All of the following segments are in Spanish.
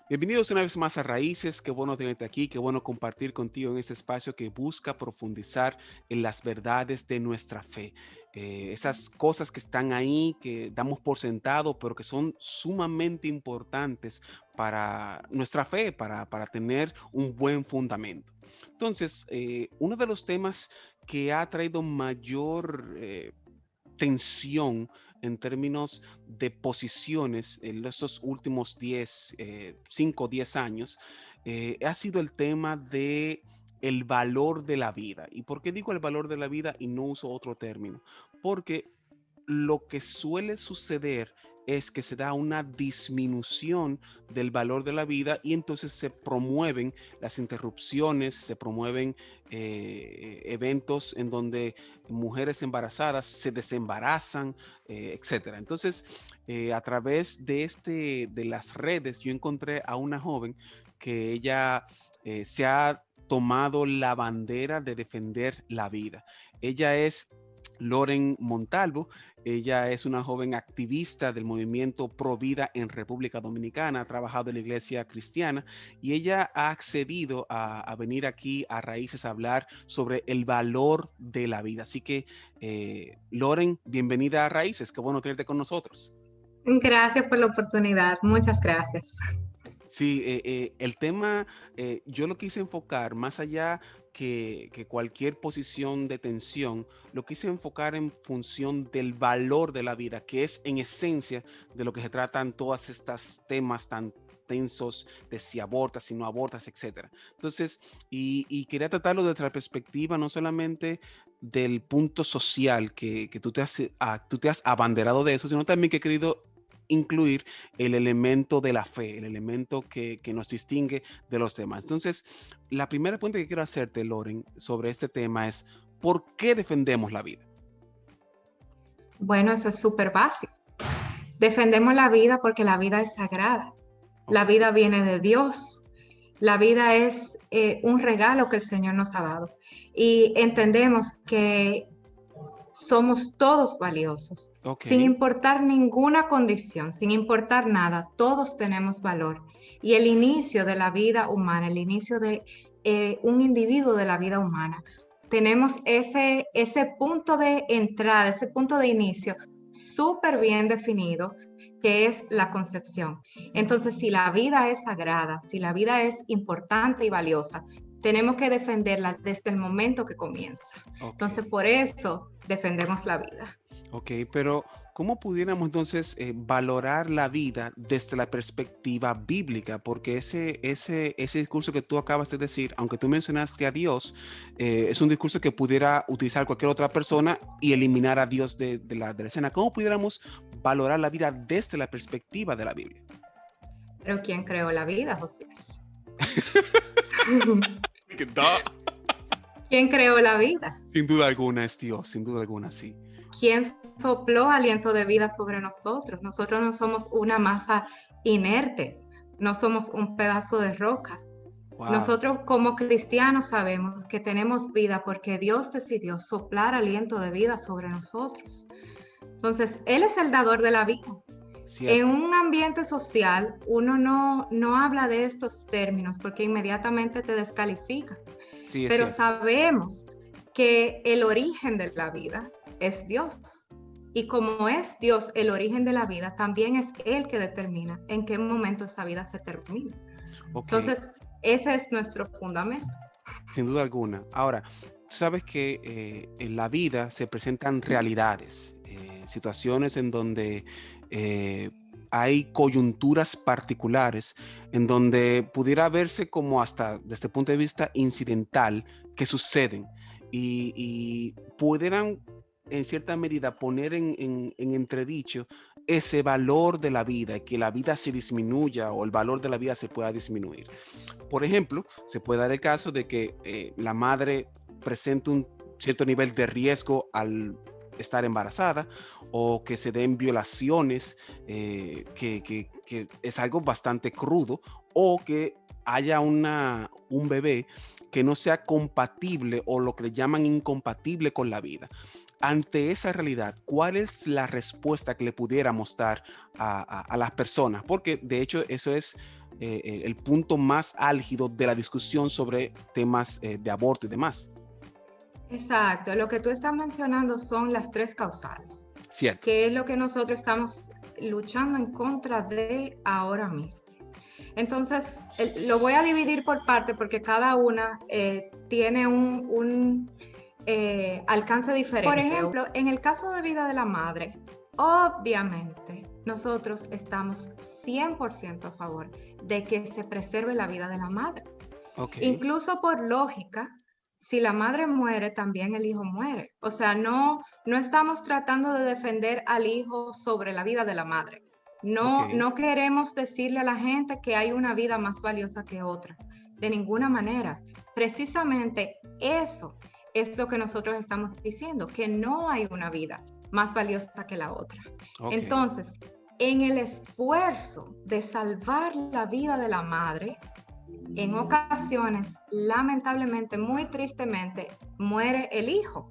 Bienvenidos una vez más a Raíces, qué bueno tenerte aquí, qué bueno compartir contigo en este espacio que busca profundizar en las verdades de nuestra fe. Esas cosas que están ahí, que damos por sentado, pero que son sumamente importantes para nuestra fe, para tener un buen fundamento. Entonces, uno de los temas que ha traído mayor tensión en términos de posiciones en estos últimos 5 o 10 años, ha sido el tema de el valor de la vida. ¿Y por qué digo el valor de la vida y no uso otro término? Porque lo que suele suceder es que se da una disminución del valor de la vida y entonces se promueven las interrupciones, se promueven eventos en donde mujeres embarazadas se desembarazan, etcétera. Entonces, a través de las redes, yo encontré a una joven que ella se ha tomado la bandera de defender la vida. Ella es Loren Montalvo. Ella es una joven activista del movimiento Pro Vida en República Dominicana, ha trabajado en la iglesia cristiana y ella ha accedido a venir aquí a Raíces a hablar sobre el valor de la vida. Así que, Loren, bienvenida a Raíces, qué bueno tenerte con nosotros. Gracias por la oportunidad, muchas gracias. Sí, el tema, yo lo quise enfocar más allá que cualquier posición de tensión, lo quise enfocar en función del valor de la vida, que es en esencia de lo que se tratan todas estas temas tan tensos de si abortas, si no abortas, etcétera. Entonces, y quería tratarlo desde la perspectiva no solamente del punto social que tú te has abanderado de eso, sino también que he querido incluir el elemento de la fe, el elemento que nos distingue de los demás. Entonces, la primera pregunta que quiero hacerte, Loren, sobre este tema es, ¿por qué defendemos la vida? Bueno, eso es súper básico. Defendemos la vida porque la vida es sagrada. La Ok. vida viene de Dios. La vida es un regalo que el Señor nos ha dado. Y entendemos que somos todos valiosos, Ok. sin importar ninguna condición, sin importar nada, todos tenemos valor. Y el inicio de la vida humana, el inicio de un individuo de la vida humana, tenemos ese punto de entrada, ese punto de inicio súper bien definido, que es la concepción. Entonces, si la vida es sagrada, si la vida es importante y valiosa, tenemos que defenderla desde el momento que comienza. Ok. Entonces, por eso defendemos la vida. Ok, pero ¿cómo pudiéramos entonces valorar la vida desde la perspectiva bíblica? Porque ese discurso que tú acabas de decir, aunque tú mencionaste a Dios, es un discurso que pudiera utilizar cualquier otra persona y eliminar a Dios de la escena. ¿Cómo pudiéramos valorar la vida desde la perspectiva de la Biblia? Pero ¿quién creó la vida, José? Que da. ¿Quién creó la vida? Sin duda alguna es Dios, sin duda alguna, sí. ¿Quién sopló aliento de vida sobre nosotros? Nosotros no somos una masa inerte, no somos un pedazo de roca. Wow. Nosotros como cristianos sabemos que tenemos vida porque Dios decidió soplar aliento de vida sobre nosotros. Entonces, Él es el dador de la vida. En Cierto. un ambiente social, uno no habla de estos términos porque inmediatamente te descalifica. Sí, es Pero cierto. sabemos que el origen de la vida es Dios. Y como es Dios el origen de la vida, también es Él que determina en qué momento esa vida se termina. Ok. Entonces, ese es nuestro fundamento. Sin duda alguna. Ahora, tú sabes que en la vida se presentan realidades, situaciones en donde eh, hay coyunturas particulares, en donde pudiera verse como hasta desde el punto de vista incidental que suceden y pudieran en cierta medida poner en entredicho ese valor de la vida, que la vida se disminuya o el valor de la vida se pueda disminuir. Por ejemplo, se puede dar el caso de que la madre presente un cierto nivel de riesgo al estar embarazada o que se den violaciones, que es algo bastante crudo, o que haya un bebé que no sea compatible o lo que le llaman incompatible con la vida. Ante esa realidad, ¿cuál es la respuesta que le pudiéramos dar a las personas? Porque de hecho eso es el punto más álgido de la discusión sobre temas de aborto y demás. Exacto, lo que tú estás mencionando son las tres causales, Cierto. que es lo que nosotros estamos luchando en contra de ahora mismo. Entonces, lo voy a dividir por parte porque cada una tiene un alcance diferente. Por ejemplo, en el caso de vida de la madre, obviamente nosotros estamos 100% a favor de que se preserve la vida de la madre. Ok. Incluso por lógica, si la madre muere, también el hijo muere. O sea, no estamos tratando de defender al hijo sobre la vida de la madre. Ok. No queremos decirle a la gente que hay una vida más valiosa que otra, de ninguna manera. Precisamente eso es lo que nosotros estamos diciendo, que no hay una vida más valiosa que la otra. Ok. Entonces, en el esfuerzo de salvar la vida de la madre, en ocasiones, lamentablemente, muy tristemente, muere el hijo.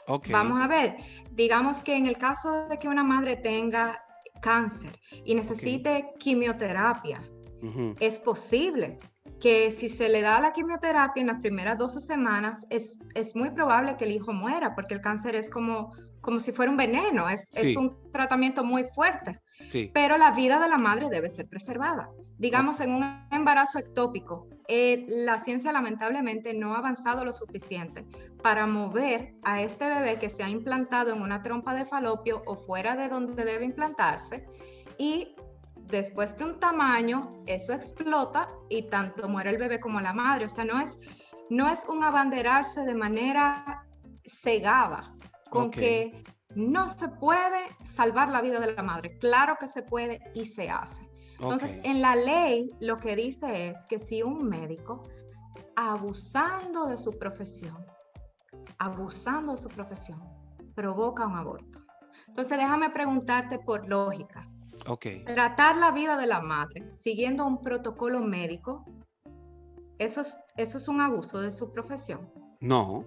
Ok. Vamos a ver, digamos que en el caso de que una madre tenga cáncer y Ok. necesite quimioterapia, Ujú. es posible que si se le da la quimioterapia en las primeras 12 semanas, es muy probable que el hijo muera, porque el cáncer es como si fuera un veneno, es Sí, un tratamiento muy fuerte. sí. Pero la vida de la madre debe ser preservada. Ok. Digamos, en un embarazo ectópico, la ciencia lamentablemente no ha avanzado lo suficiente para mover a este bebé que se ha implantado en una trompa de falopio o fuera de donde debe implantarse, y después de un tamaño, eso explota y tanto muere el bebé como la madre. O sea, no es un abanderarse de manera cegada con Ok. que no se puede salvar la vida de la madre. Claro que se puede y se hace. Ok. Entonces, en la ley lo que dice es que si un médico, abusando de su profesión, provoca un aborto. Entonces, déjame preguntarte por lógica. Ok. Tratar la vida de la madre siguiendo un protocolo médico, eso es un abuso de su profesión. No,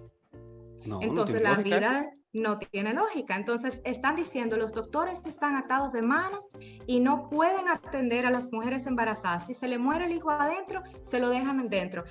no, no tiene Entonces la lógica eso. vida no tiene lógica. Entonces están diciendo, los doctores están atados de mano y no pueden atender a las mujeres embarazadas. Si se le muere el hijo adentro, se lo dejan dentro.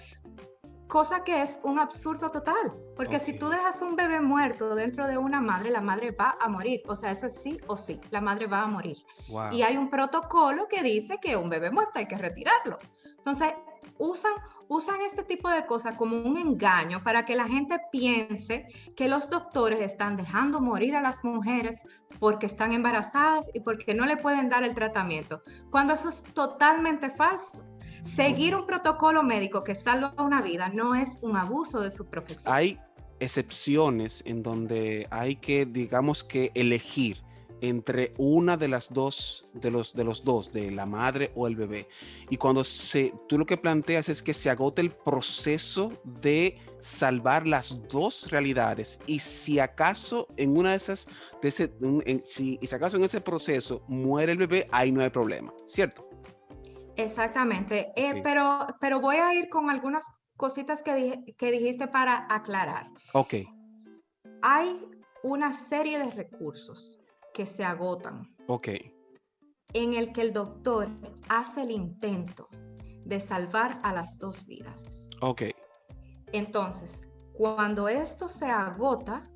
Cosa que es un absurdo total, porque Ok. si tú dejas un bebé muerto dentro de una madre, la madre va a morir. O sea, eso es sí o sí, la madre va a morir. Y Wow. hay un protocolo que dice que un bebé muerto hay que retirarlo. Entonces, usan este tipo de cosas como un engaño para que la gente piense que los doctores están dejando morir a las mujeres porque están embarazadas y porque no le pueden dar el tratamiento, cuando eso es totalmente falso. Seguir un protocolo médico que salva una vida no es un abuso de su profesión. Hay excepciones en donde hay que, digamos que elegir entre una de las dos, de los dos, de la madre o el bebé. Y cuando tú lo que planteas es que se agote el proceso de salvar las dos realidades. Y si acaso en una de esas, si acaso en ese proceso muere el bebé, ahí no hay problema, ¿cierto? Exactamente, Ok. pero voy a ir con algunas cositas que dijiste para aclarar. Ok. Hay una serie de recursos que se agotan Ok. en el que el doctor hace el intento de salvar a las dos vidas. Ok. Entonces, cuando esto se agota,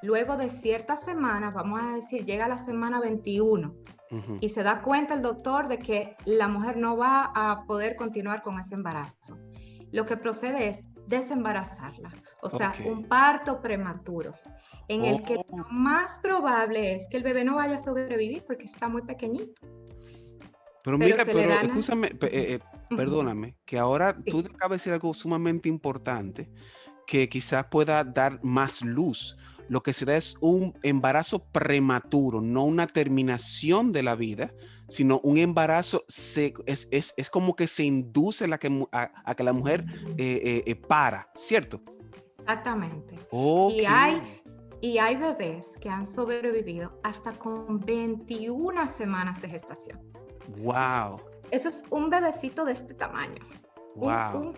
luego de ciertas semanas, vamos a decir, llega la semana 21, Ujú. y se da cuenta el doctor de que la mujer no va a poder continuar con ese embarazo, lo que procede es desembarazarla, o sea, Ok. un parto prematuro, en el que Oh. lo más probable es que el bebé no vaya a sobrevivir porque está muy pequeñito, Pero pero mira, se le pero dan... escúchame, Ujú, perdóname, que ahora tú sí. te acabas de decir algo sumamente importante que quizás pueda dar más luz. Lo que se da es un embarazo prematuro, no una terminación de la vida, sino un embarazo, es como que se induce a que la mujer para, ¿cierto? Exactamente. Ok, Y hay bebés que han sobrevivido hasta con 21 semanas de gestación. wow, Eso es un bebecito de este tamaño. Wow. un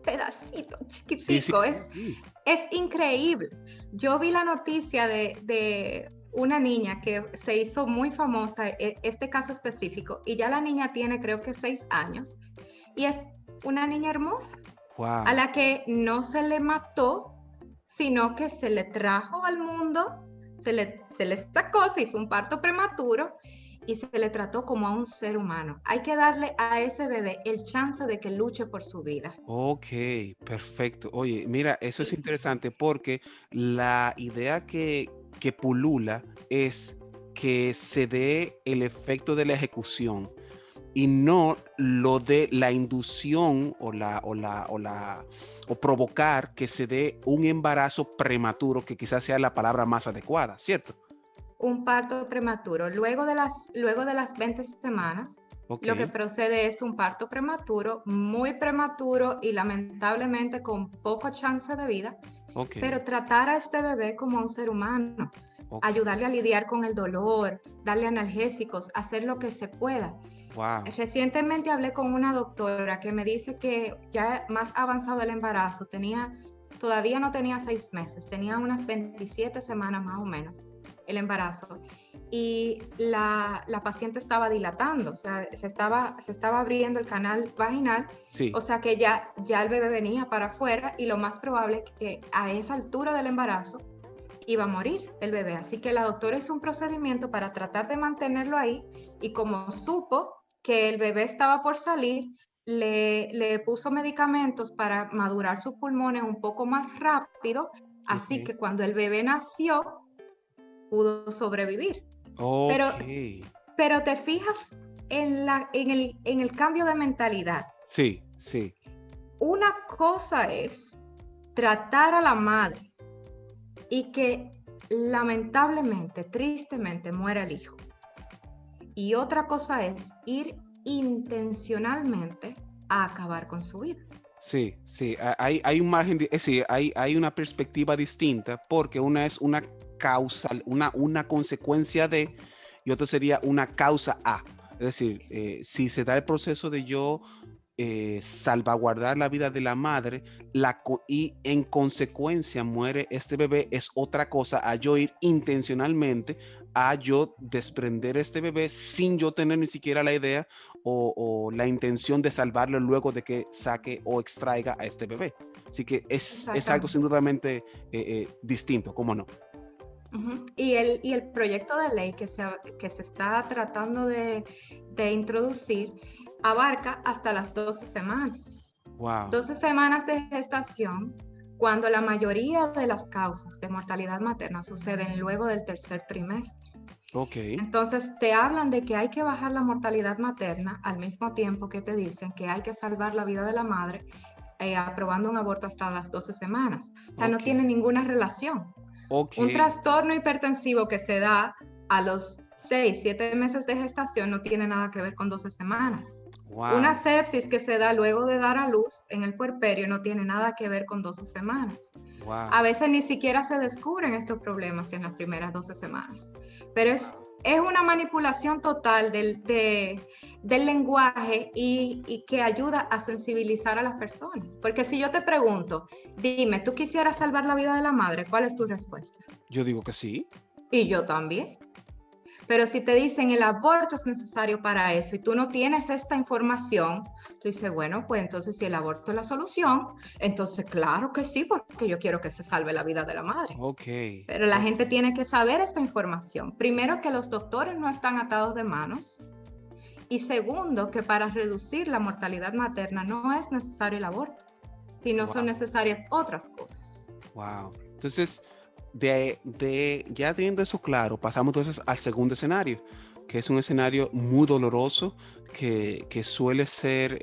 pedacito Sí, sí, chiquitico. sí, sí. Es increíble. Yo vi la noticia de una niña que se hizo muy famosa, este caso específico, y ya la niña tiene creo que 6 años, y es una niña hermosa, a Wow. la que no se le mató, sino que se le trajo al mundo, se le sacó, se hizo un parto prematuro y se le trató como a un ser humano. Hay que darle a ese bebé el chance de que luche por su vida. Ok, perfecto. Oye, mira, eso es Y interesante porque la idea que pulula es que se dé el efecto de la ejecución y no lo de la inducción o provocar que se dé un embarazo prematuro, que quizás sea la palabra más adecuada, ¿cierto? un parto prematuro. Luego de las 20 semanas, Ok, lo que procede es un parto prematuro, muy prematuro y lamentablemente con poco chance de vida, ok, pero tratar a este bebé como un ser humano, ok. ayudarle a lidiar con el dolor, darle analgésicos, hacer lo que se pueda. Wow. Recientemente hablé con una doctora que me dice que ya más avanzado el embarazo, todavía no tenía 6 meses, tenía unas 27 semanas más o menos el embarazo. Y la paciente estaba dilatando, o sea, se estaba abriendo el canal vaginal, o Sí, sea que ya el bebé venía para afuera y lo más probable es que a esa altura del embarazo iba a morir el bebé. Así que la doctora hizo un procedimiento para tratar de mantenerlo ahí y como supo que el bebé estaba por salir, le puso medicamentos para madurar sus pulmones un poco más rápido, así ok, que cuando el bebé nació pudo sobrevivir. ok. Pero, pero te fijas en el cambio de mentalidad. Sí, sí, Una cosa es tratar a la madre y que lamentablemente, tristemente, muera el hijo. Y otra cosa es ir intencionalmente a acabar con su vida. sí, sí. Hay un margen, sí, hay una perspectiva distinta porque una es una causal, una consecuencia de, y otra sería una causa a. Es decir, si se da el proceso de yo salvaguardar la vida de la madre y en consecuencia muere este bebé, es otra cosa a yo ir intencionalmente a yo desprender este bebé sin yo tener ni siquiera la idea o la intención de salvarlo luego de que saque o extraiga a este bebé. Así que es algo sin Exactamente. dudamente distinto, ¿cómo no? Ujú. Y el proyecto de ley que se está tratando de introducir abarca hasta las 12 semanas. Wow, 12 semanas de gestación, cuando la mayoría de las causas de mortalidad materna suceden luego del tercer trimestre. ok, Entonces, te hablan de que hay que bajar la mortalidad materna al mismo tiempo que te dicen que hay que salvar la vida de la madre aprobando un aborto hasta las 12 semanas. O sea, no ok, tiene ninguna relación. ok, Un trastorno hipertensivo que se da a los 6, 7 meses de gestación no tiene nada que ver con 12 semanas. Una wow, sepsis que se da luego de dar a luz en el puerperio no tiene nada que ver con 12 semanas. A wow, veces ni siquiera se descubren estos problemas en las primeras 12 semanas. Pero es, wow. es una manipulación total del lenguaje y que ayuda a sensibilizar a las personas. Porque si yo te pregunto, dime, ¿tú quisieras salvar la vida de la madre? ¿Cuál es tu respuesta? Yo digo que sí. Y yo también. Pero si te dicen el aborto es necesario para eso y tú no tienes esta información, tú dices, bueno, pues entonces si el aborto es la solución, entonces claro que sí, porque yo quiero que se salve la vida de la madre. Ok, Pero la ok. gente tiene que saber esta información. Primero, que los doctores no están atados de manos. Y segundo, que para reducir la mortalidad materna no es necesario el aborto, sino son Wow, necesarias otras cosas. wow. Entonces, ya teniendo eso claro, pasamos entonces al segundo escenario, que es un escenario muy doloroso, que suele ser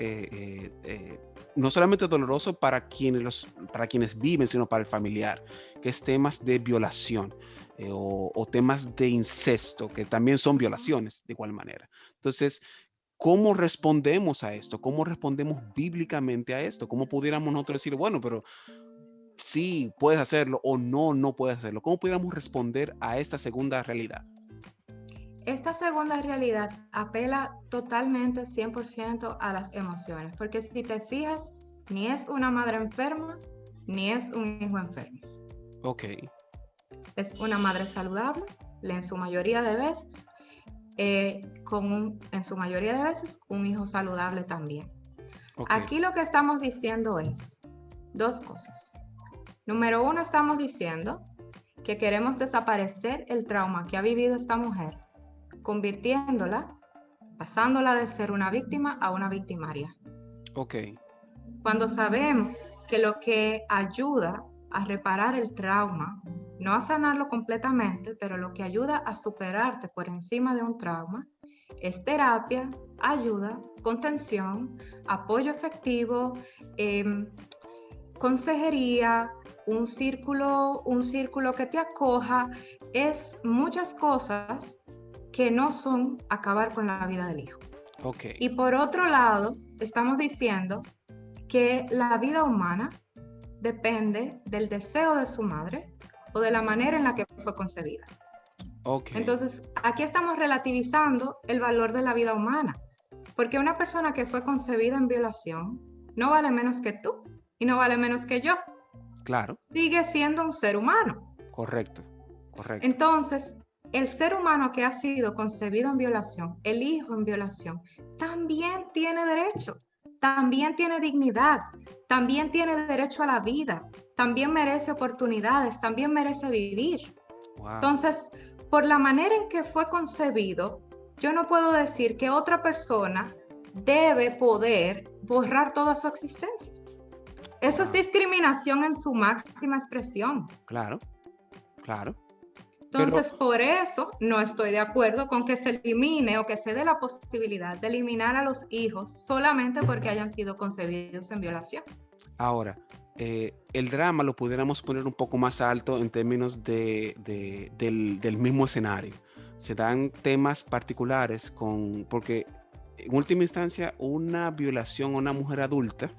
no solamente doloroso para quienes viven, sino para el familiar, que es temas de violación o temas de incesto, que también son violaciones de igual manera. Entonces, ¿cómo respondemos a esto? ¿Cómo respondemos bíblicamente a esto? ¿Cómo pudiéramos nosotros decir, bueno, pero sí, puedes hacerlo o no, no puedes hacerlo? ¿Cómo pudiéramos responder a esta segunda realidad? Esta segunda realidad apela totalmente 100% a las emociones, porque si te fijas, ni es una madre enferma, ni es un hijo enfermo. Ok, Es una madre saludable, en su mayoría de veces, en su mayoría de veces, un hijo saludable también. ok, Aquí lo que estamos diciendo es dos cosas. Número uno, estamos diciendo que queremos desaparecer el trauma que ha vivido esta mujer, convirtiéndola, pasándola de ser una víctima a una victimaria. ok, Cuando sabemos que lo que ayuda a reparar el trauma, no a sanarlo completamente, pero lo que ayuda a superarte por encima de un trauma, es terapia, ayuda, contención, apoyo efectivo, consejería, un círculo que te acoja, es muchas cosas que no son acabar con la vida del hijo. ok. Y por otro lado, estamos diciendo que la vida humana depende del deseo de su madre o de la manera en la que fue concebida. Ok, Entonces, aquí estamos relativizando el valor de la vida humana, porque una persona que fue concebida en violación no vale menos que tú y no vale menos que yo. claro, Sigue siendo un ser humano. correcto, correcto. Entonces, el ser humano que ha sido concebido en violación, el hijo en violación, también tiene derecho, también tiene dignidad, también tiene derecho a la vida, también merece oportunidades, también merece vivir. Wow, Entonces, por la manera en que fue concebido, yo no puedo decir que otra persona debe poder borrar toda su existencia. Eso es wow, discriminación en su máxima expresión. claro, claro. Pero, Entonces, por eso no estoy de acuerdo con que se elimine o que se dé la posibilidad de eliminar a los hijos solamente porque hayan sido concebidos en violación. ahora, el drama lo pudiéramos poner un poco más alto en términos del mismo escenario. Se dan temas particulares porque en última instancia una violación a una mujer adulta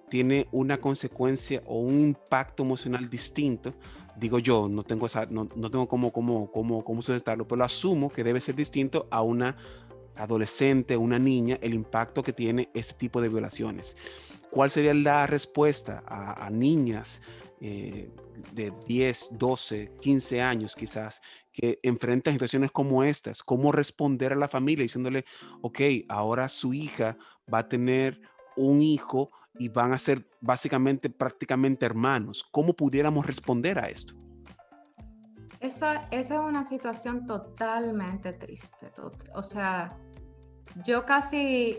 tiene una consecuencia o un impacto emocional distinto. Digo yo, no tengo cómo sustentarlo, pero asumo que debe ser distinto a una adolescente, una niña, el impacto que tiene este tipo de violaciones. ¿Cuál sería la respuesta a niñas de 10, 12, 15 años quizás que enfrentan situaciones como estas? ¿Cómo responder a la familia diciéndole, ok, ahora su hija va a tener un hijo y van a ser básicamente prácticamente hermanos? ¿Cómo pudiéramos responder a esto? Esa es una situación totalmente triste. O sea, yo casi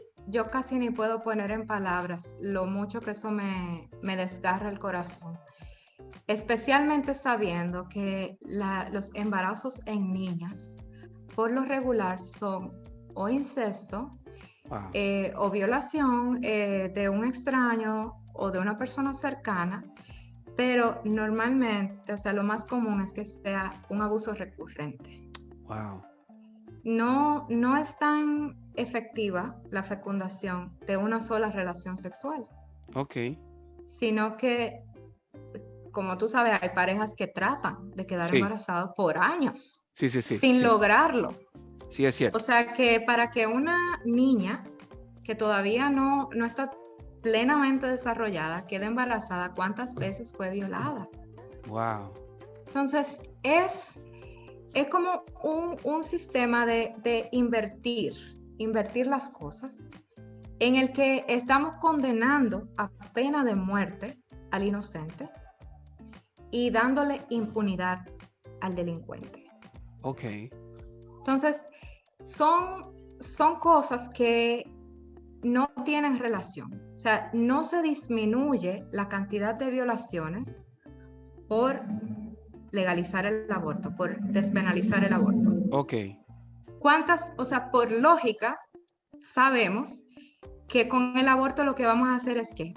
ni puedo poner en palabras lo mucho que eso me desgarra el corazón. Especialmente sabiendo que los embarazos en niñas por lo regular son o incesto Wow, o violación de un extraño o de una persona cercana, pero normalmente, o sea, lo más común es que sea un abuso recurrente. wow, No es tan efectiva la fecundación de una sola relación sexual, ok, sino que, como tú sabes, hay parejas que tratan de quedar sí, embarazados por años sí, sí, sí, sin sí, lograrlo. sí, es O cierto, sea que para que una niña que todavía no está plenamente desarrollada quede embarazada, ¿cuántas veces fue violada? wow, Entonces, es como un sistema de invertir las cosas, en el que estamos condenando a pena de muerte al inocente y dándole impunidad al delincuente. ok, Entonces, son cosas que no tienen relación. O sea, no se disminuye la cantidad de violaciones por legalizar el aborto, por despenalizar el aborto. ok, ¿Cuántas? O sea, por lógica, sabemos que con el aborto lo que vamos a hacer es ¿qué?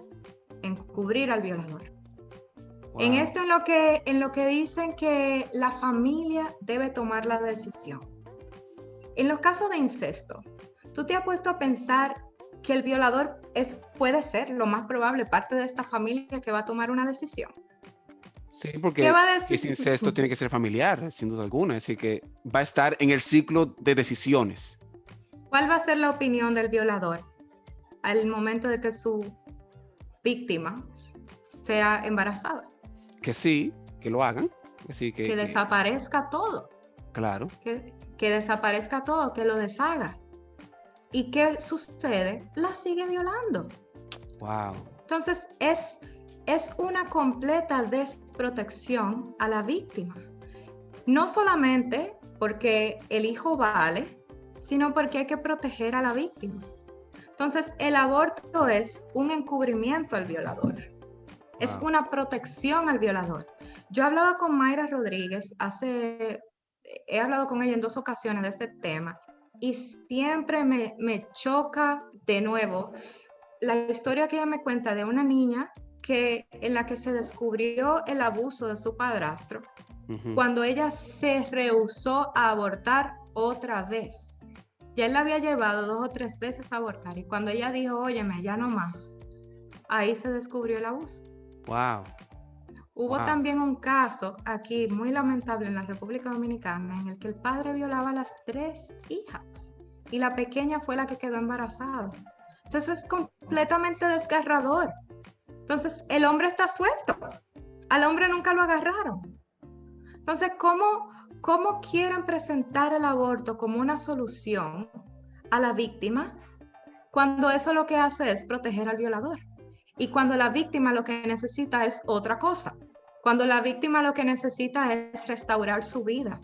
Encubrir al violador. En wow, esto en lo que dicen que la familia debe tomar la decisión. En los casos de incesto, ¿tú te has puesto a pensar que el violador puede ser, lo más probable, parte de esta familia que va a tomar una decisión? Sí, ¿Qué porque va a si es decir? incesto tiene que ser familiar, sin duda alguna. Así que va a estar en el ciclo de decisiones. ¿Cuál va a ser la opinión del violador al momento de que su víctima sea embarazada? Que sí, que lo hagan. Así Que desaparezca todo, claro. que desaparezca todo, que lo deshaga. ¿Y qué sucede? La sigue violando. Wow. Entonces, es una completa desprotección a la víctima. No solamente porque el hijo vale, sino porque hay que proteger a la víctima. Entonces, el aborto es un encubrimiento al violador. Es Wow. una protección al violador. Yo hablaba con Mayra Rodríguez he hablado con ella en 2 ocasiones de este tema y siempre me choca de nuevo la historia que ella me cuenta de una niña en la que se descubrió el abuso de su padrastro cuando ella se rehusó a abortar otra vez. Ya él la había llevado 2 o 3 veces a abortar y cuando ella dijo, óyeme, ya no más, ahí se descubrió el abuso. Wow. Hubo Wow. también un caso aquí muy lamentable en la República Dominicana en el que el padre violaba a las 3 hijas y la pequeña fue la que quedó embarazada. Eso es completamente desgarrador. Entonces, el hombre está suelto. Al hombre nunca lo agarraron. Entonces, ¿cómo quieren presentar el aborto como una solución a la víctima cuando eso lo que hace es proteger al violador? Y cuando la víctima lo que necesita es otra cosa. Cuando la víctima lo que necesita es restaurar su vida.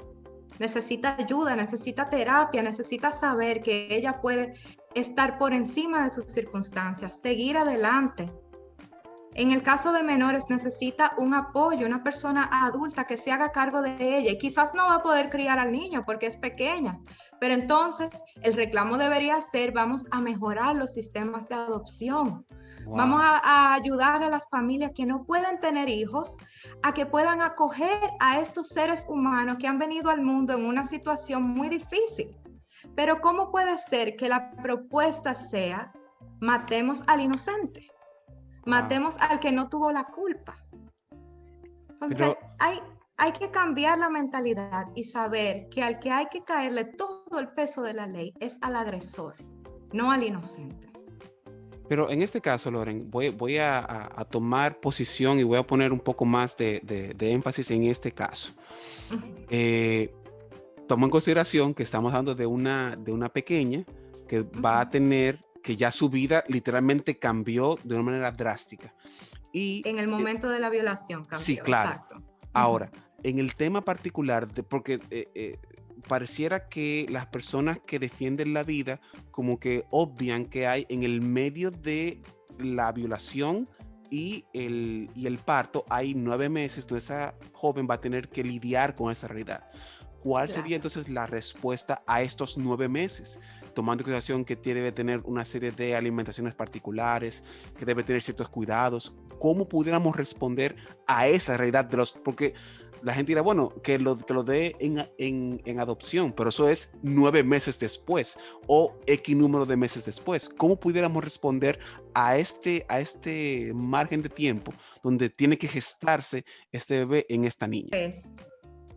Necesita ayuda, necesita terapia, necesita saber que ella puede estar por encima de sus circunstancias, seguir adelante. En el caso de menores necesita un apoyo, una persona adulta que se haga cargo de ella y quizás no va a poder criar al niño porque es pequeña, pero entonces el reclamo debería ser vamos a mejorar los sistemas de adopción. Vamos Wow. a ayudar a las familias que no pueden tener hijos a que puedan acoger a estos seres humanos que han venido al mundo en una situación muy difícil. Pero ¿cómo puede ser que la propuesta sea matemos al inocente? Wow. Matemos al que no tuvo la culpa. Entonces, Pero, hay que cambiar la mentalidad y saber que al que hay que caerle todo el peso de la ley es al agresor, no al inocente. pero en este caso, Loren, voy a tomar posición y voy a poner un poco más de énfasis en este caso. Tomo en consideración que estamos hablando de una pequeña que va a tener, que ya su vida literalmente cambió de una manera drástica. Y En el momento de la violación sí, cambió, claro. exacto. Ahora, en el tema particular, porque pareciera que las personas que defienden la vida como que obvian que hay en el medio de la violación y el parto, hay 9 meses donde esa joven va a tener que lidiar con esa realidad. ¿Cuál sería Claro. entonces la respuesta a estos 9 meses? Tomando en consideración que debe tener una serie de alimentaciones particulares, que debe tener ciertos cuidados. ¿Cómo pudiéramos responder a esa realidad de los? Porque la gente dirá, bueno, que lo dé en adopción, pero eso es 9 meses después o X número de meses después. ¿Cómo pudiéramos responder a este margen de tiempo donde tiene que gestarse este bebé en esta niña? Pues,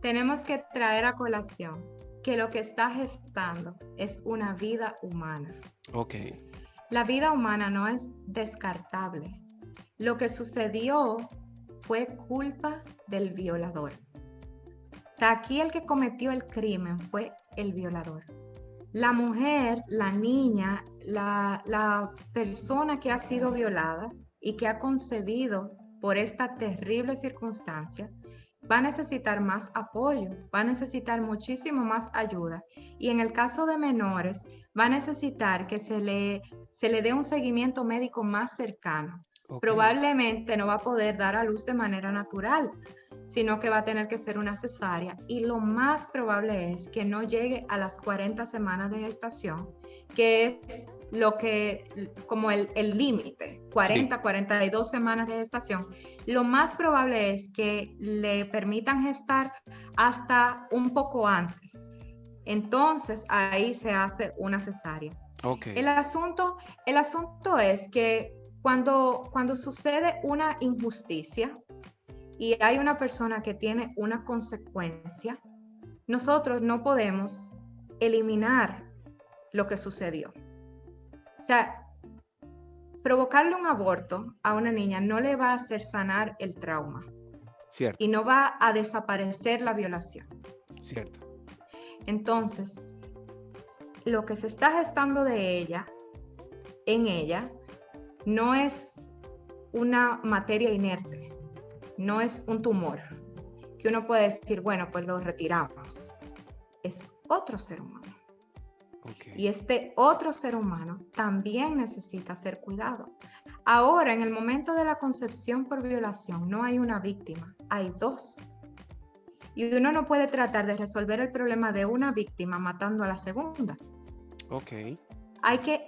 tenemos que traer a colación que lo que está gestando es una vida humana. Ok. La vida humana no es descartable. Lo que sucedió fue culpa del violador. O sea, aquí el que cometió el crimen fue el violador. La mujer, la niña, la persona que ha sido violada y que ha concebido por esta terrible circunstancia, va a necesitar más apoyo, va a necesitar muchísimo más ayuda. Y en el caso de menores, va a necesitar que se le dé un seguimiento médico más cercano. Ok. Probablemente no va a poder dar a luz de manera natural, sino que va a tener que ser una cesárea. Y lo más probable es que no llegue a las 40 semanas de gestación, que es como el límite, 40, Sí. 42 semanas de gestación. Lo más probable es que le permitan gestar hasta un poco antes. Entonces, ahí se hace una cesárea. Ok. El asunto es que cuando sucede una injusticia, y hay una persona que tiene una consecuencia, nosotros no podemos eliminar lo que sucedió. O sea, provocarle un aborto a una niña no le va a hacer sanar el trauma Cierto, y no va a desaparecer la violación. cierto. Entonces, lo que se está gestando de ella, en ella, no es una materia inerte, no es un tumor, que uno puede decir, bueno, pues lo retiramos. Es otro ser humano. Okay. Y este otro ser humano también necesita ser cuidado. Ahora, en el momento de la concepción por violación, no hay una víctima, hay dos. Y uno no puede tratar de resolver el problema de una víctima matando a la segunda. Ok. Hay que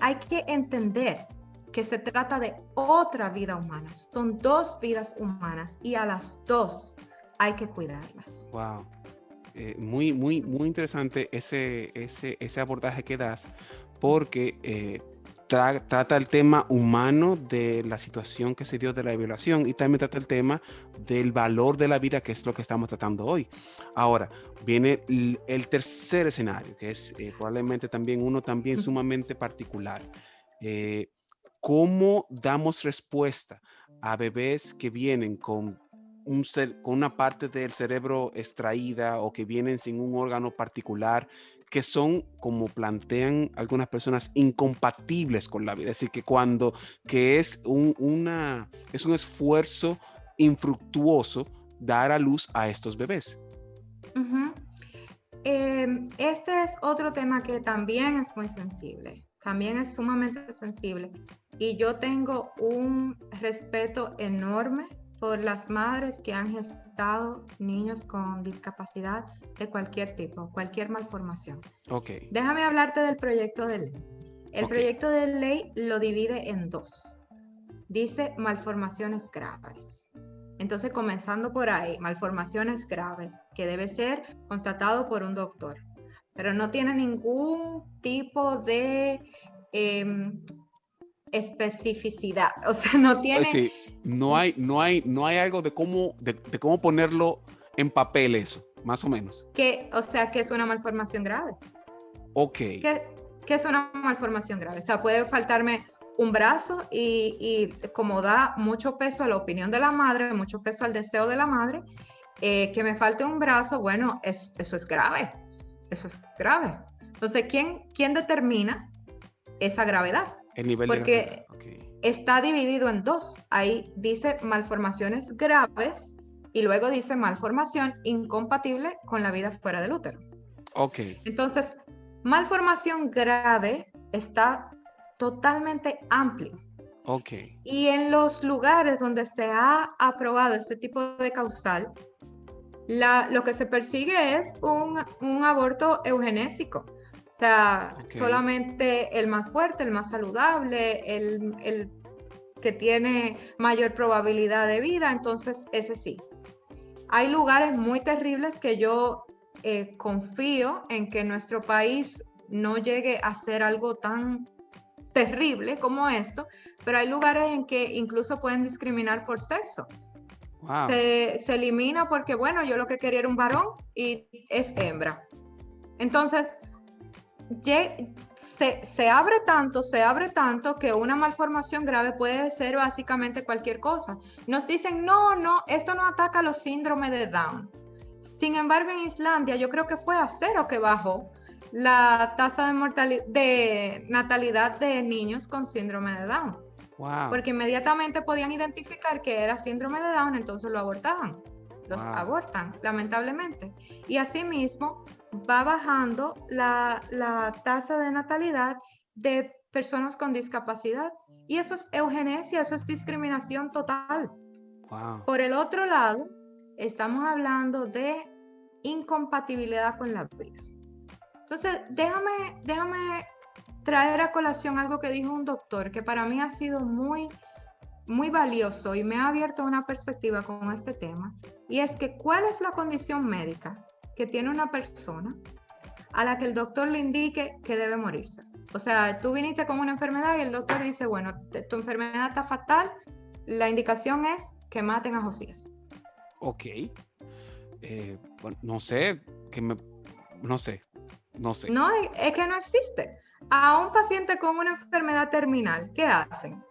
entender que se trata de otra vida humana. Son dos vidas humanas y a las dos hay que cuidarlas. Wow. Muy, muy, muy interesante ese abordaje que das, porque trata el tema humano de la situación que se dio de la violación y también trata el tema del valor de la vida, que es lo que estamos tratando hoy. Ahora, viene el tercer escenario, que es probablemente también uno también sumamente particular. ¿Cómo damos respuesta a bebés que vienen con con una parte del cerebro extraída o que vienen sin un órgano particular, que son, como plantean algunas personas, incompatibles con la vida? Es decir, que es es un esfuerzo infructuoso dar a luz a estos bebés. Uh-huh. Este es otro tema que también es muy sensible, también es sumamente sensible. Y yo tengo un respeto enorme por las madres que han gestado niños con discapacidad de cualquier tipo, cualquier malformación. Ok. Déjame hablarte del proyecto de ley. El Ok. proyecto de ley lo divide en dos. Dice malformaciones graves. Entonces, comenzando por ahí, malformaciones graves, que debe ser constatado por un doctor, pero no tiene ningún tipo de especificidad, o sea, no Es tiene decir, no hay algo de cómo ponerlo en papel eso, más o menos. o sea, que es una malformación grave. Ok. ¿Qué es una malformación grave? O sea, puede faltarme un brazo y como da mucho peso a la opinión de la madre, mucho peso al deseo de la madre, que me falte un brazo, bueno, eso es grave, eso es grave. Entonces, ¿quién determina esa gravedad? El nivel de gravedad. Porque está dividido en dos. Ahí dice malformaciones graves y luego dice malformación incompatible con la vida fuera del útero. Ok. Entonces, malformación grave está totalmente amplio. Ok. Y en los lugares donde se ha aprobado este tipo de causal, lo que se persigue es un aborto eugenésico. O sea, solamente el más fuerte, el más saludable, el que tiene mayor probabilidad de vida, entonces ese sí. Hay lugares muy terribles que yo confío en que nuestro país no llegue a ser algo tan terrible como esto, pero hay lugares en que incluso pueden discriminar por sexo. Wow. Se elimina porque, bueno, yo lo que quería era un varón y es hembra. Entonces, se abre tanto que una malformación grave puede ser básicamente cualquier cosa. Nos dicen, no, esto no ataca los síndromes de Down. Sin embargo, en Islandia yo creo que fue a 0 que bajó la tasa de natalidad de niños con síndrome de Down. Wow. Porque inmediatamente podían identificar que era síndrome de Down, entonces lo abortaban. Los abortan, lamentablemente. Y asimismo va bajando la tasa de natalidad de personas con discapacidad. Y eso es eugenesia, eso es discriminación total. Wow. Por el otro lado, estamos hablando de incompatibilidad con la vida. Entonces, déjame traer a colación algo que dijo un doctor que para mí ha sido muy, muy valioso y me ha abierto una perspectiva con este tema, y es que ¿cuál es la condición médica que tiene una persona a la que el doctor le indique que debe morirse? O sea, tú viniste con una enfermedad y el doctor dice, bueno, tu enfermedad está fatal, la indicación es que maten a Josías. Ok. Bueno, no sé, no sé, no sé. No, es que no existe. A un paciente con una enfermedad terminal, ¿qué hacen?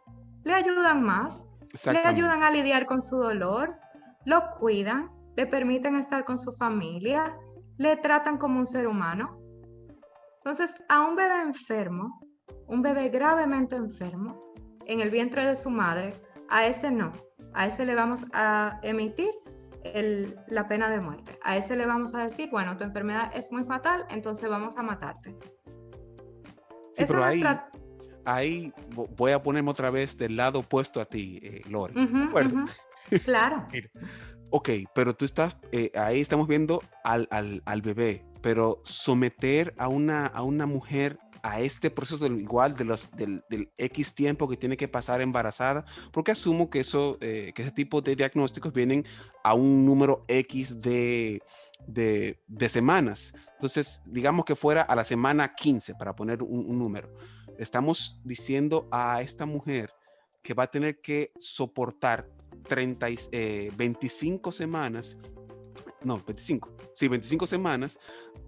Le ayudan más, le ayudan Exactamente. a lidiar con su dolor, lo cuidan, le permiten estar con su familia, le tratan como un ser humano. Entonces, a un bebé enfermo, un bebé gravemente enfermo, en el vientre de su madre, a ese no. A ese le vamos a emitir la pena de muerte. A ese le vamos a decir, bueno, tu enfermedad es muy fatal, entonces vamos a matarte. Sí, Eso pero no es ahí voy a ponerme otra vez del lado opuesto a ti, Lore. Ujú, ¿De acuerdo? ujú. Claro. Mira, ok, pero tú estás, ahí estamos viendo al bebé, pero someter a una mujer a este proceso igual del X tiempo que tiene que pasar embarazada, porque asumo que que ese tipo de diagnósticos vienen a un número X de semanas. Entonces, digamos que fuera a la semana 15, para poner un número. Estamos diciendo a esta mujer que va a tener que soportar 25 semanas, no, 25, sí, 25 semanas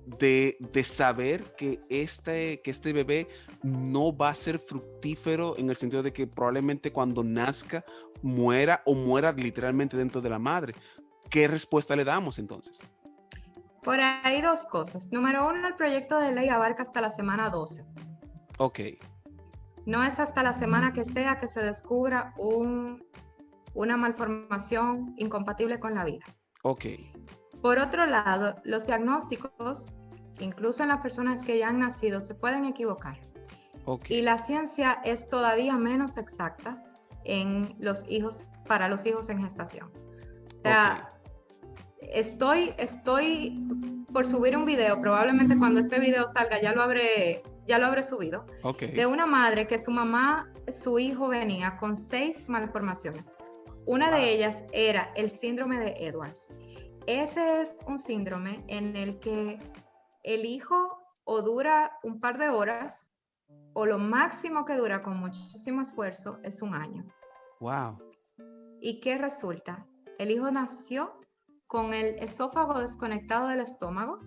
de saber que este bebé no va a ser fructífero en el sentido de que probablemente cuando nazca muera o muera literalmente dentro de la madre. ¿Qué respuesta le damos entonces? Por ahí dos cosas. Número uno, el proyecto de ley abarca hasta la semana 12. Ok, No es hasta la semana que sea que se descubra una malformación incompatible con la vida. ok, Por otro lado, los diagnósticos, incluso en las personas que ya han nacido, se pueden equivocar. ok, Y la ciencia es todavía menos exacta para los hijos en gestación. O ok, sea, estoy por subir un video, probablemente cuando este video salga ya lo habré subido, ok. de una madre que su hijo venía con 6 malformaciones. Una de Wow. ellas era el síndrome de Edwards. Ese es un síndrome en el que el hijo o dura un par de horas o lo máximo que dura con muchísimo esfuerzo es un año. Wow. ¿Y qué resulta? El hijo nació con el esófago desconectado del estómago.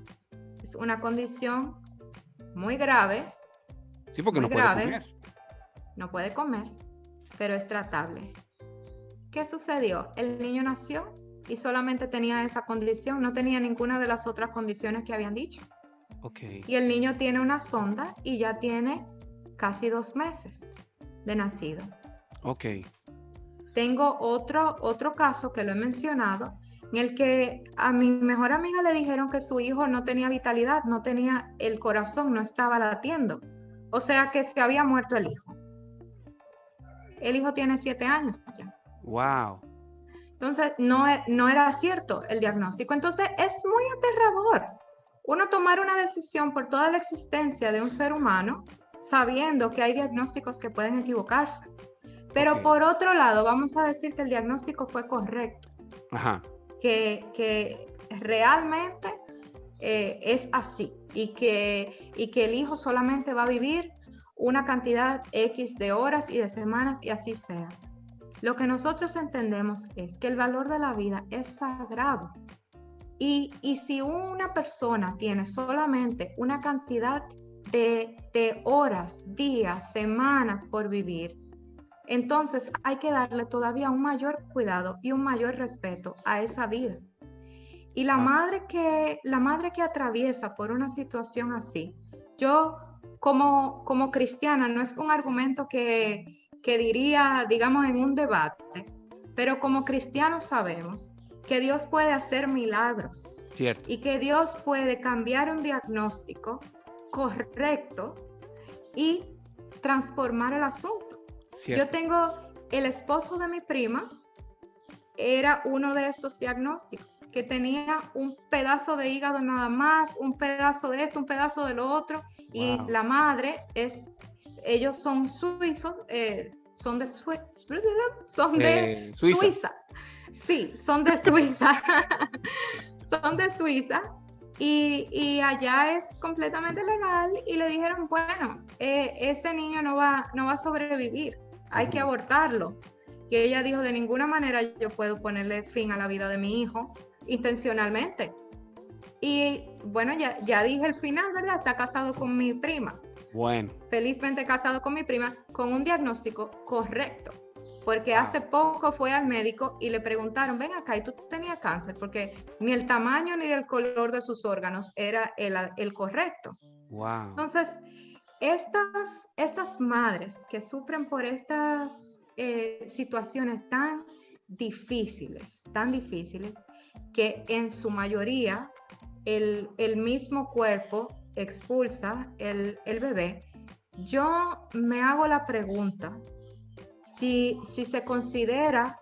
Es una condición muy grave, Sí, porque muy no puede grave. comer. No puede comer, pero es tratable. ¿Qué sucedió? El niño nació y solamente tenía esa condición, no tenía ninguna de las otras condiciones que habían dicho. Ok, Y el niño tiene una sonda y ya tiene casi 2 meses de nacido. ok. Tengo otro caso que lo he mencionado, en el que a mi mejor amiga le dijeron que su hijo no tenía vitalidad, no tenía el corazón, no estaba latiendo. O sea que se había muerto el hijo. El hijo tiene 7 años ya. Wow. Entonces, no era cierto el diagnóstico. Entonces, es muy aterrador uno tomar una decisión por toda la existencia de un ser humano sabiendo que hay diagnósticos que pueden equivocarse. Ok. Pero por otro lado, vamos a decir que el diagnóstico fue correcto, Ajá. que realmente es así y que el hijo solamente va a vivir una cantidad X de horas y de semanas y así sea. Lo que nosotros entendemos es que el valor de la vida es sagrado. Y si una persona tiene solamente una cantidad de horas, días, semanas por vivir, entonces hay que darle todavía un mayor cuidado y un mayor respeto a esa vida. Y Wow. la madre que atraviesa por una situación así, yo como cristiana no es un argumento que diría, digamos, en un debate, pero como cristianos sabemos que Dios puede hacer milagros Cierto. y que Dios puede cambiar un diagnóstico correcto y transformar el asunto. Yo Cierto. tengo el esposo de mi prima, era uno de estos diagnósticos, que tenía un pedazo de hígado nada más, un pedazo de esto, un pedazo de lo otro, y Wow. la madre ellos son suizos, son de Suiza. Suiza, sí, son de Suiza, son de Suiza, y allá es completamente legal, y le dijeron, bueno, este niño no va a sobrevivir, hay que Ujú. abortarlo. Y ella dijo, de ninguna manera yo puedo ponerle fin a la vida de mi hijo intencionalmente. Y bueno, ya dije el final, ¿verdad? Está casado con mi prima. Bueno, Felizmente casado con mi prima, con un diagnóstico correcto. Porque wow, hace poco fue al médico y le preguntaron, ven acá, ¿y tú tenías cáncer? Porque ni el tamaño ni el color de sus órganos era el correcto. wow. Entonces, estas madres que sufren por estas situaciones tan difíciles, que en su mayoría el mismo cuerpo expulsa el bebé, yo me hago la pregunta si se considera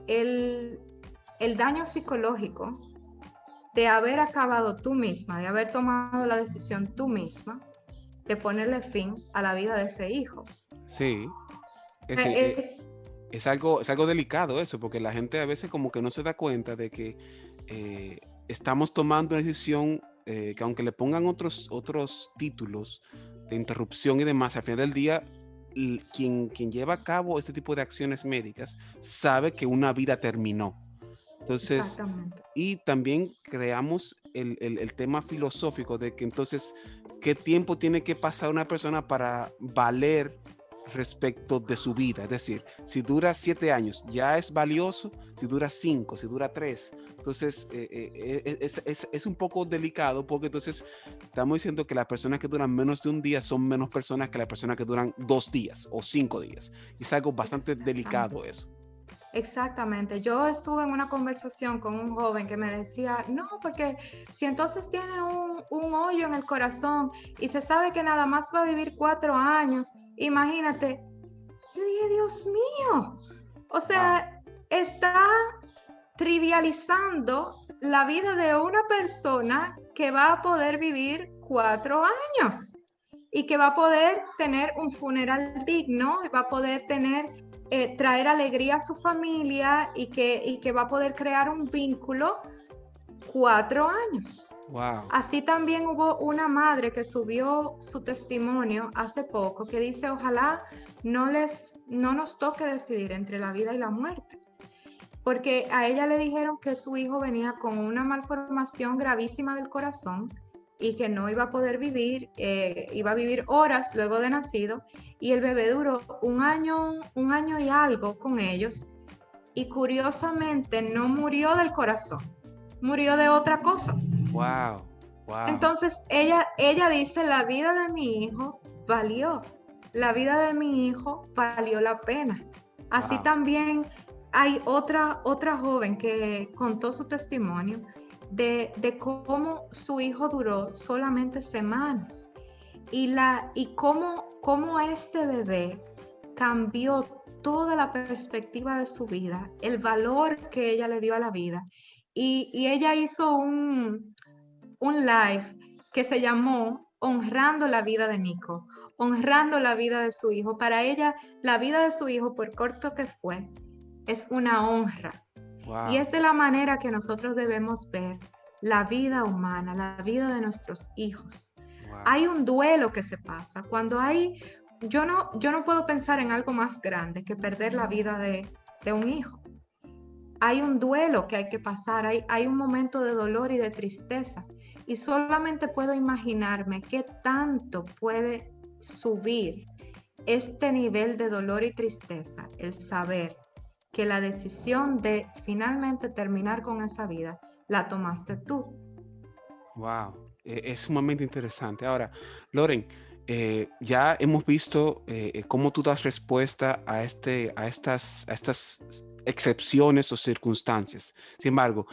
el, el daño psicológico de haber acabado tú misma, de haber tomado la decisión tú misma de ponerle fin a la vida de ese hijo. Sí, es, Eh, decir, Es, es algo delicado eso, porque la gente a veces como que no se da cuenta de que estamos tomando una decisión que aunque le pongan otros títulos de interrupción y demás, al final del día, quien lleva a cabo este tipo de acciones médicas sabe que una vida terminó. Entonces, exactamente. y también creamos el tema filosófico de que entonces, ¿qué tiempo tiene que pasar una persona para valer respecto de su vida? Es decir, si dura 7 años, ya es valioso, si dura 5, si dura 3. Entonces, es un poco delicado porque entonces estamos diciendo que las personas que duran menos de un día son menos personas que las personas que duran 2 días o 5 días. Y es algo bastante delicado Exactamente. eso. Exactamente. Yo estuve en una conversación con un joven que me decía, no, porque si entonces tiene un hoyo en el corazón y se sabe que nada más va a vivir 4 años, imagínate. Yo dije, Dios mío, o Wow, sea, está trivializando la vida de una persona que va a poder vivir 4 años y que va a poder tener un funeral digno y va a poder traer alegría a su familia y que va a poder crear un vínculo 4 años. wow. Así también hubo una madre que subió su testimonio hace poco que dice, ojalá no nos toque decidir entre la vida y la muerte. Porque a ella le dijeron que su hijo venía con una malformación gravísima del corazón y que no iba a poder vivir, iba a vivir horas luego de nacido, y el bebé duró un año y algo con ellos, y curiosamente no murió del corazón, murió de otra cosa. Wow, wow, Entonces ella dice, la vida de mi hijo valió, la vida de mi hijo valió la pena. Así wow, también hay otra joven que contó su testimonio de cómo su hijo duró solamente semanas y cómo este bebé cambió toda la perspectiva de su vida, el valor que ella le dio a la vida. Y ella hizo un live que se llamó Honrando la vida de Nico, honrando la vida de su hijo. Para ella, la vida de su hijo, por corto que fue, es una honra. Y wow, es de la manera que nosotros debemos ver la vida humana, la vida de nuestros hijos. wow. Hay un duelo que se pasa. Yo no puedo pensar en algo más grande que perder la vida de un hijo. Hay un duelo que hay que pasar, hay un momento de dolor y de tristeza. Y solamente puedo imaginarme qué tanto puede subir este nivel de dolor y tristeza, el saber que la decisión de finalmente terminar con esa vida la tomaste tú. Wow, es sumamente interesante. Ahora, Loren, ya hemos visto cómo tú das respuesta a estas excepciones o circunstancias. Sin embargo,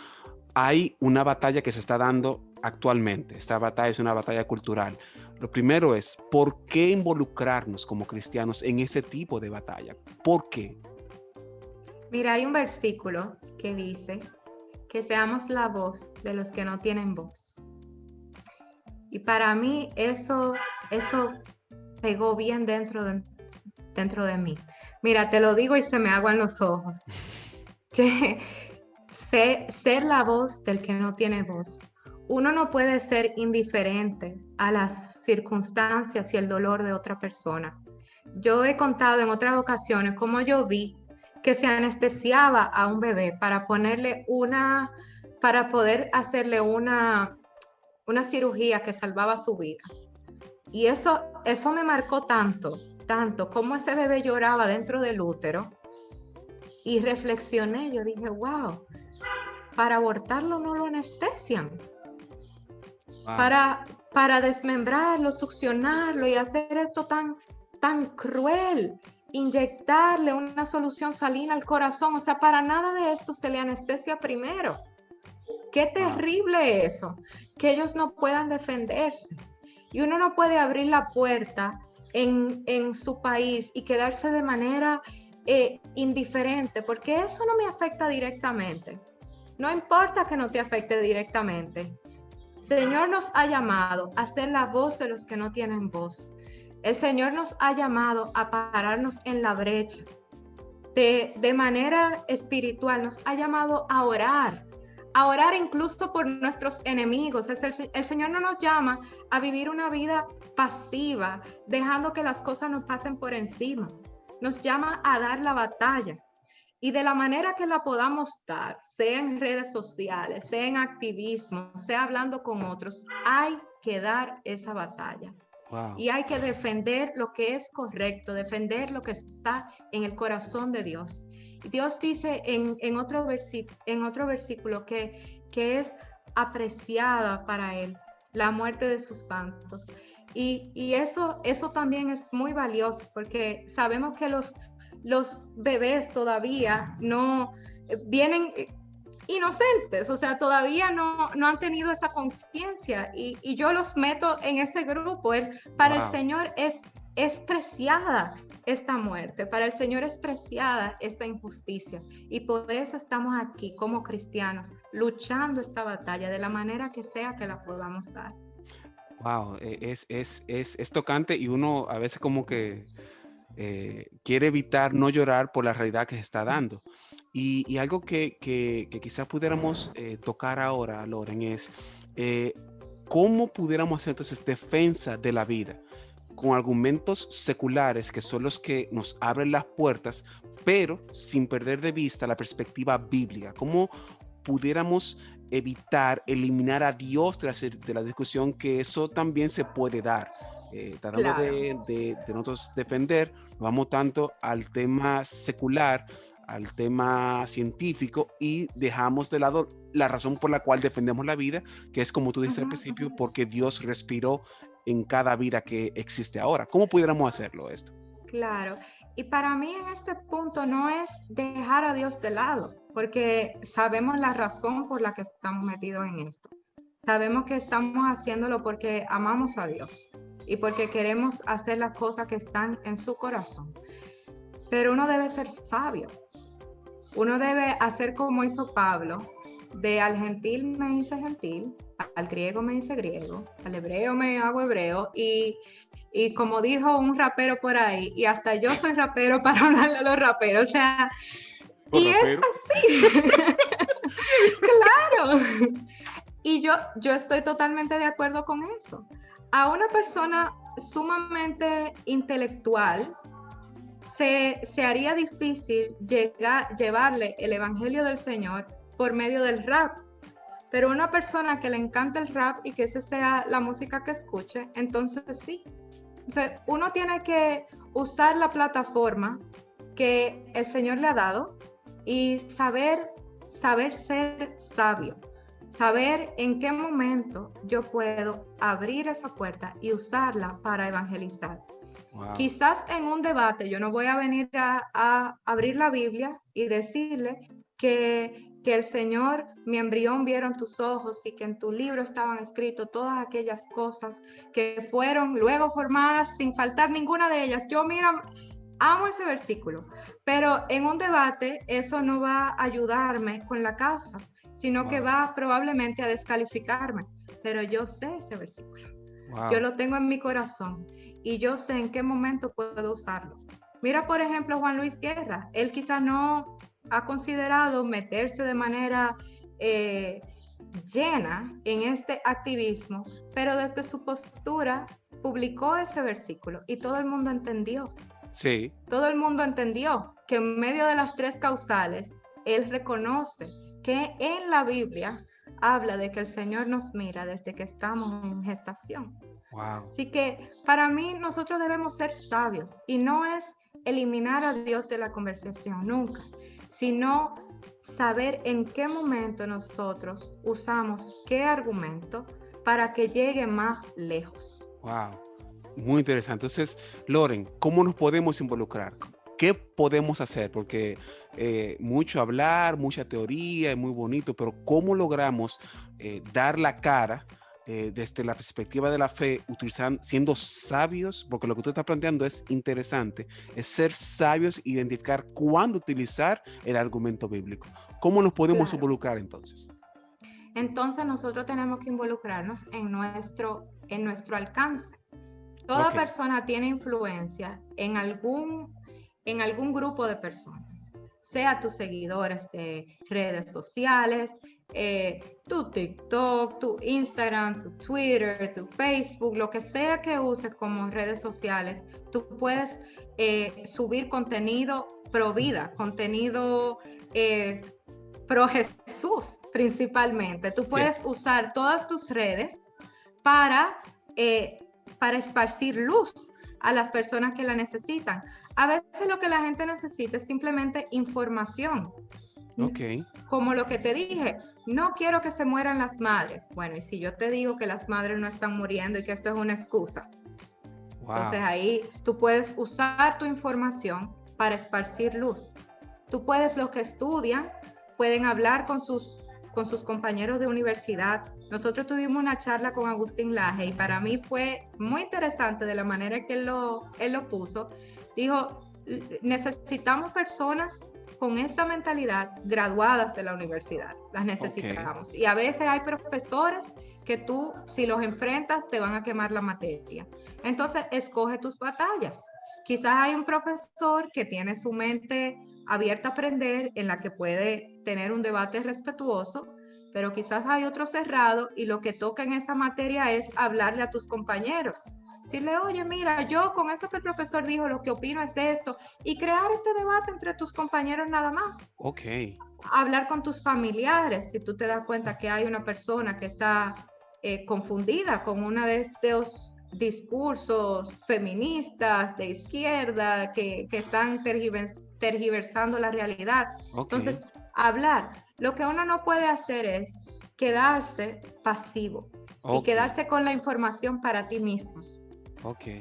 hay una batalla que se está dando actualmente. Esta batalla es una batalla cultural. Lo primero es, ¿por qué involucrarnos como cristianos en ese tipo de batalla? ¿Por qué? Mira, hay un versículo que dice que seamos la voz de los que no tienen voz. Y para mí eso pegó bien dentro de mí. Mira, te lo digo y se me aguan los ojos. Que ser la voz del que no tiene voz. Uno no puede ser indiferente a las circunstancias y el dolor de otra persona. Yo he contado en otras ocasiones cómo yo vi que se anestesiaba a un bebé para poder hacerle una cirugía que salvaba su vida. Y eso me marcó tanto, tanto, como ese bebé lloraba dentro del útero. Y reflexioné, yo dije, wow, para abortarlo no lo anestesian. Wow. Para desmembrarlo, succionarlo y hacer esto tan cruel, inyectarle una solución salina al corazón, o sea, para nada de esto se le anestesia primero. Qué terrible eso, que ellos no puedan defenderse. Y uno no puede abrir la puerta en su país y quedarse de manera indiferente, porque eso no me afecta directamente. No importa que no te afecte directamente. Señor nos ha llamado a ser la voz de los que no tienen voz. El Señor nos ha llamado a pararnos en la brecha. De manera espiritual nos ha llamado a orar incluso por nuestros enemigos. El Señor no nos llama a vivir una vida pasiva, dejando que las cosas nos pasen por encima. Nos llama a dar la batalla. Y de la manera que la podamos dar, sea en redes sociales, sea en activismo, sea hablando con otros, hay que dar esa batalla. Wow. Y hay que defender lo que es correcto, defender lo que está en el corazón de Dios. Y Dios dice en otro versículo que es apreciada para Él la muerte de sus santos. Y eso también es muy valioso, porque sabemos que los bebés todavía no vienen inocentes, o sea, todavía no han tenido esa conciencia, y yo los meto en ese grupo. Para el Señor es preciada esta muerte, para el Señor es preciada esta injusticia, y por eso estamos aquí como cristianos, luchando esta batalla de la manera que sea que la podamos dar. Wow, es tocante, y uno a veces como que quiere evitar no llorar por la realidad que se está dando. Y algo que quizás pudiéramos tocar ahora, Loren, es cómo pudiéramos hacer entonces defensa de la vida con argumentos seculares que son los que nos abren las puertas, pero sin perder de vista la perspectiva bíblica. ¿Cómo pudiéramos evitar eliminar a Dios de la discusión, que eso también se puede dar? Tratando Claro. de nosotros defender, nos vamos tanto al tema secular, al tema científico, y dejamos de lado la razón por la cual defendemos la vida, que es, como tú dijiste al principio, porque Dios respiró en cada vida que existe ahora. ¿Cómo pudiéramos hacerlo esto? Claro, y para mí en este punto no es dejar a Dios de lado, porque sabemos la razón por la que estamos metidos en esto. Sabemos que estamos haciéndolo porque amamos a Dios y porque queremos hacer las cosas que están en su corazón. Pero uno debe ser sabio. Uno debe hacer como hizo Pablo: de al gentil me hice gentil, al griego me hice griego, al hebreo me hago hebreo, y como dijo un rapero por ahí, y hasta yo soy rapero para hablarle a los raperos, o sea, y es así. Claro. Y yo estoy totalmente de acuerdo con eso. A una persona sumamente intelectual se haría difícil llevarle el evangelio del Señor por medio del rap. Pero una persona que le encanta el rap y que esa sea la música que escuche, entonces sí. O sea, uno tiene que usar la plataforma que el Señor le ha dado y saber ser sabio. Saber en qué momento yo puedo abrir esa puerta y usarla para evangelizar. Wow. Quizás en un debate yo no voy a venir a abrir la Biblia y decirle que el Señor, mi embrión vieron tus ojos y que en tu libro estaban escritas todas aquellas cosas que fueron luego formadas sin faltar ninguna de ellas. Yo, mira, amo ese versículo, pero en un debate eso no va a ayudarme con la causa, sino que va probablemente a descalificarme. Pero yo sé ese versículo. Yo lo tengo en mi corazón y yo sé en qué momento puedo usarlo. Mira, por ejemplo, Juan Luis Guerra. Él quizá no ha considerado meterse de manera llena en este activismo, pero desde su postura publicó ese versículo y todo el mundo entendió. Sí. Todo el mundo entendió que en medio de las tres causales, él reconoce que en la Biblia habla de que el Señor nos mira desde que estamos en gestación. Wow. Así que para mí nosotros debemos ser sabios y no es eliminar a Dios de la conversación, nunca, sino saber en qué momento nosotros usamos qué argumento para que llegue más lejos. Wow. Muy interesante. Entonces, Loren, ¿cómo nos podemos involucrar? ¿Qué podemos hacer? Porque mucho hablar, mucha teoría, es muy bonito, pero ¿cómo logramos dar la cara desde la perspectiva de la fe, utilizando, siendo sabios? Porque lo que tú estás planteando es interesante, es ser sabios, identificar cuándo utilizar el argumento bíblico. ¿Cómo nos podemos Claro. involucrar entonces? Entonces nosotros tenemos que involucrarnos en nuestro alcance. Toda Ok. persona tiene influencia en algún grupo de personas, sea tus seguidores de redes sociales, tu TikTok, tu Instagram, tu Twitter, tu Facebook, lo que sea que uses como redes sociales, tú puedes subir contenido pro vida, contenido pro Jesús principalmente. Tú puedes usar todas tus redes para esparcir luz a las personas que la necesitan. A veces lo que la gente necesita es simplemente información. Ok. Como lo que te dije, no quiero que se mueran las madres. Bueno, y si yo te digo que las madres no están muriendo y que esto es una excusa, Wow. entonces ahí tú puedes usar tu información para esparcir luz. Tú puedes, los que estudian, pueden hablar con sus compañeros de universidad. Nosotros tuvimos una charla con Agustín Laje y para mí fue muy interesante de la manera que él lo puso. Dijo, necesitamos personas con esta mentalidad graduadas de la universidad, las necesitamos. Okay. Y a veces hay profesores que tú, si los enfrentas, te van a quemar la materia. Entonces, escoge tus batallas. Quizás hay un profesor que tiene su mente abierta a aprender, en la que puede tener un debate respetuoso, pero quizás hay otro cerrado y lo que toca en esa materia es hablarle a tus compañeros. Decirle, oye, mira, yo con eso que el profesor dijo, lo que opino es esto, y crear este debate entre tus compañeros nada más. Ok. Hablar con tus familiares, si tú te das cuenta que hay una persona que está confundida con una de estos discursos feministas de izquierda que están tergiversando la realidad. Okay. Entonces, hablar. Lo que uno no puede hacer es quedarse pasivo y quedarse con la información para ti mismo.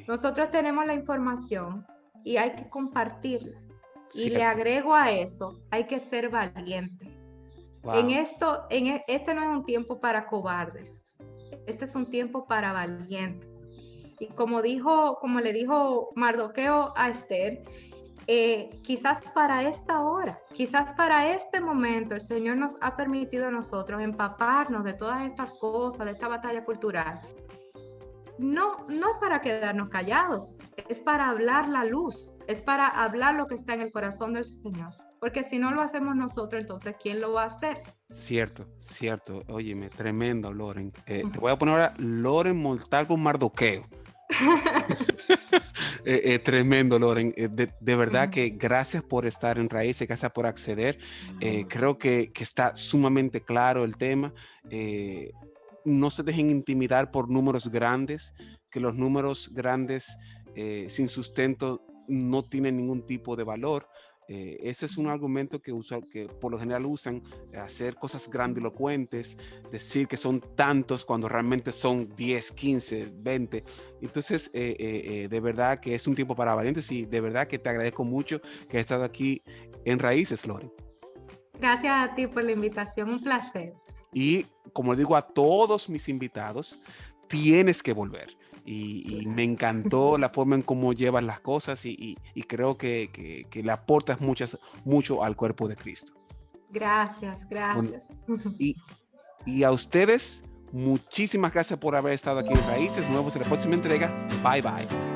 Nosotros tenemos la información y hay que compartirla. Cierto. Y le agrego a eso, hay que ser valiente. Wow. Este no es un tiempo para cobardes. Este es un tiempo para valientes. Y como le dijo Mardoqueo a Esther, quizás para esta hora, quizás para este momento, el Señor nos ha permitido a nosotros empaparnos de todas estas cosas, de esta batalla cultural. No para quedarnos callados, es para hablar la luz, es para hablar lo que está en el corazón del Señor. Porque si no lo hacemos nosotros, entonces, ¿quién lo va a hacer? Cierto. Óyeme, tremendo, Loren. Te voy a poner ahora Loren Mortal con Mardoqueo. Tremendo, Loren. De verdad que gracias por estar en Raíces, gracias por acceder. Creo que está sumamente claro el tema. No se dejen intimidar por números grandes, que los números grandes sin sustento no tienen ningún tipo de valor. Ese es un argumento que por lo general usan, hacer cosas grandilocuentes, decir que son tantos cuando realmente son 10, 15, 20. Entonces, de verdad que es un tiempo para valientes y de verdad que te agradezco mucho que hayas estado aquí en Raíces, Loren. Gracias a ti por la invitación, un placer. Y como digo a todos mis invitados, tienes que volver. Y me encantó la forma en cómo llevas las cosas y creo que le aportas mucho al cuerpo de Cristo. Gracias. Bueno, y a ustedes, muchísimas gracias por haber estado aquí en Raíces. Nos vemos en la próxima entrega. Bye, bye.